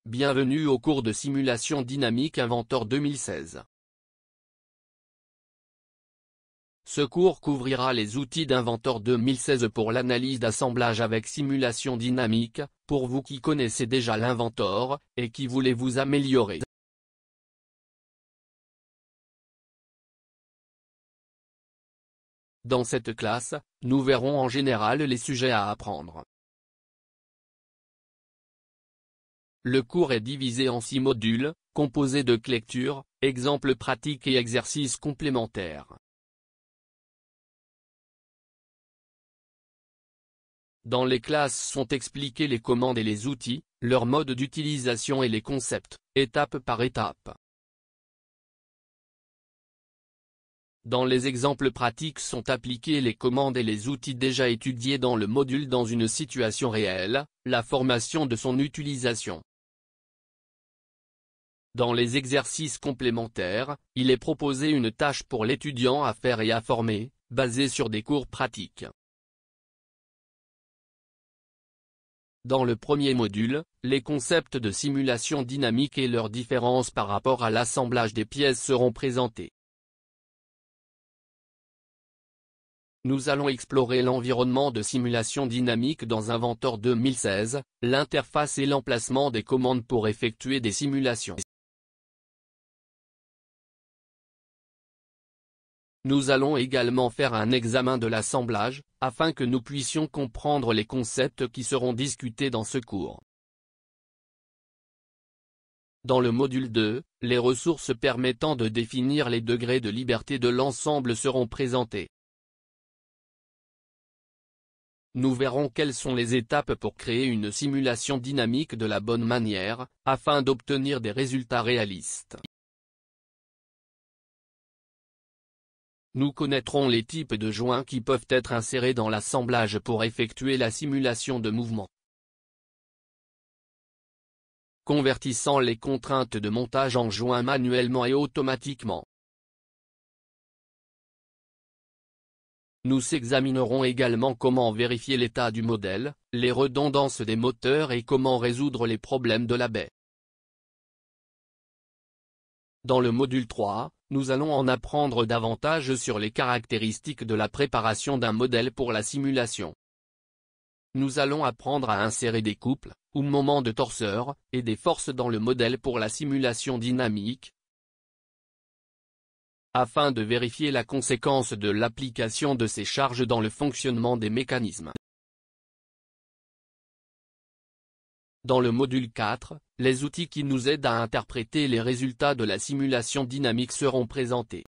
Bienvenue au cours de Simulation Dynamique Inventor 2016. Ce cours couvrira les outils d'Inventor 2016 pour l'analyse d'assemblage avec simulation dynamique, pour vous qui connaissez déjà l'Inventor, et qui voulez vous améliorer. Dans cette classe, nous verrons en général les sujets à apprendre. Le cours est divisé en 6 modules, composés de lectures, exemples pratiques et exercices complémentaires. Dans les classes sont expliqués les commandes et les outils, leur mode d'utilisation et les concepts, étape par étape. Dans les exemples pratiques sont appliqués les commandes et les outils déjà étudiés dans le module dans une situation réelle, la formation de son utilisation. Dans les exercices complémentaires, il est proposé une tâche pour l'étudiant à faire et à former, basée sur des cours pratiques. Dans le premier module, les concepts de simulation dynamique et leurs différences par rapport à l'assemblage des pièces seront présentés. Nous allons explorer l'environnement de simulation dynamique dans Inventor 2016, l'interface et l'emplacement des commandes pour effectuer des simulations. Nous allons également faire un examen de l'assemblage, afin que nous puissions comprendre les concepts qui seront discutés dans ce cours. Dans le module 2, les ressources permettant de définir les degrés de liberté de l'ensemble seront présentées. Nous verrons quelles sont les étapes pour créer une simulation dynamique de la bonne manière, afin d'obtenir des résultats réalistes. Nous connaîtrons les types de joints qui peuvent être insérés dans l'assemblage pour effectuer la simulation de mouvement. Convertissant les contraintes de montage en joints manuellement et automatiquement. Nous examinerons également comment vérifier l'état du modèle, les redondances des moteurs et comment résoudre les problèmes de la baie. Dans le module 3, nous allons en apprendre davantage sur les caractéristiques de la préparation d'un modèle pour la simulation. Nous allons apprendre à insérer des couples, ou moments de torseur, et des forces dans le modèle pour la simulation dynamique, afin de vérifier la conséquence de l'application de ces charges dans le fonctionnement des mécanismes. Dans le module 4, les outils qui nous aident à interpréter les résultats de la simulation dynamique seront présentés.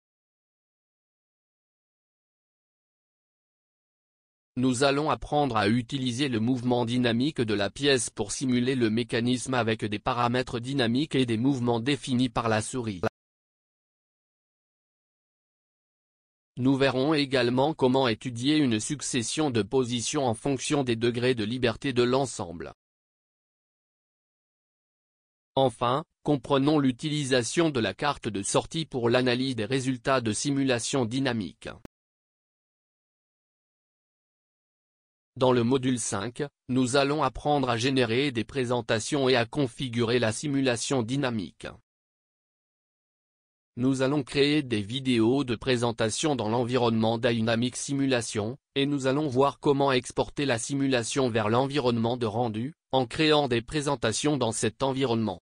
Nous allons apprendre à utiliser le mouvement dynamique de la pièce pour simuler le mécanisme avec des paramètres dynamiques et des mouvements définis par la souris. Nous verrons également comment étudier une succession de positions en fonction des degrés de liberté de l'ensemble. Enfin, comprenons l'utilisation de la carte de sortie pour l'analyse des résultats de simulation dynamique. Dans le module 5, nous allons apprendre à générer des présentations et à configurer la simulation dynamique. Nous allons créer des vidéos de présentation dans l'environnement Dynamic Simulation, et nous allons voir comment exporter la simulation vers l'environnement de rendu, en créant des présentations dans cet environnement.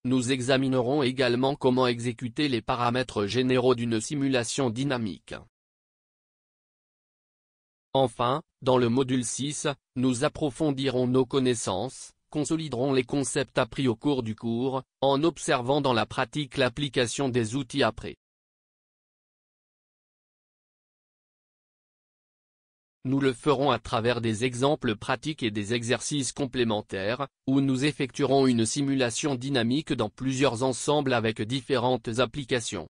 Nous examinerons également comment exécuter les paramètres généraux d'une simulation dynamique. Enfin, dans le module 6, nous approfondirons nos connaissances, consoliderons les concepts appris au cours du cours, en observant dans la pratique l'application des outils appris. Nous le ferons à travers des exemples pratiques et des exercices complémentaires, où nous effectuerons une simulation dynamique dans plusieurs ensembles avec différentes applications.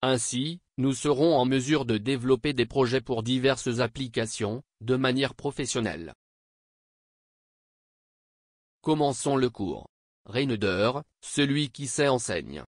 Ainsi, nous serons en mesure de développer des projets pour diverses applications, de manière professionnelle. Commençons le cours. Reyneder, celui qui sait enseigne.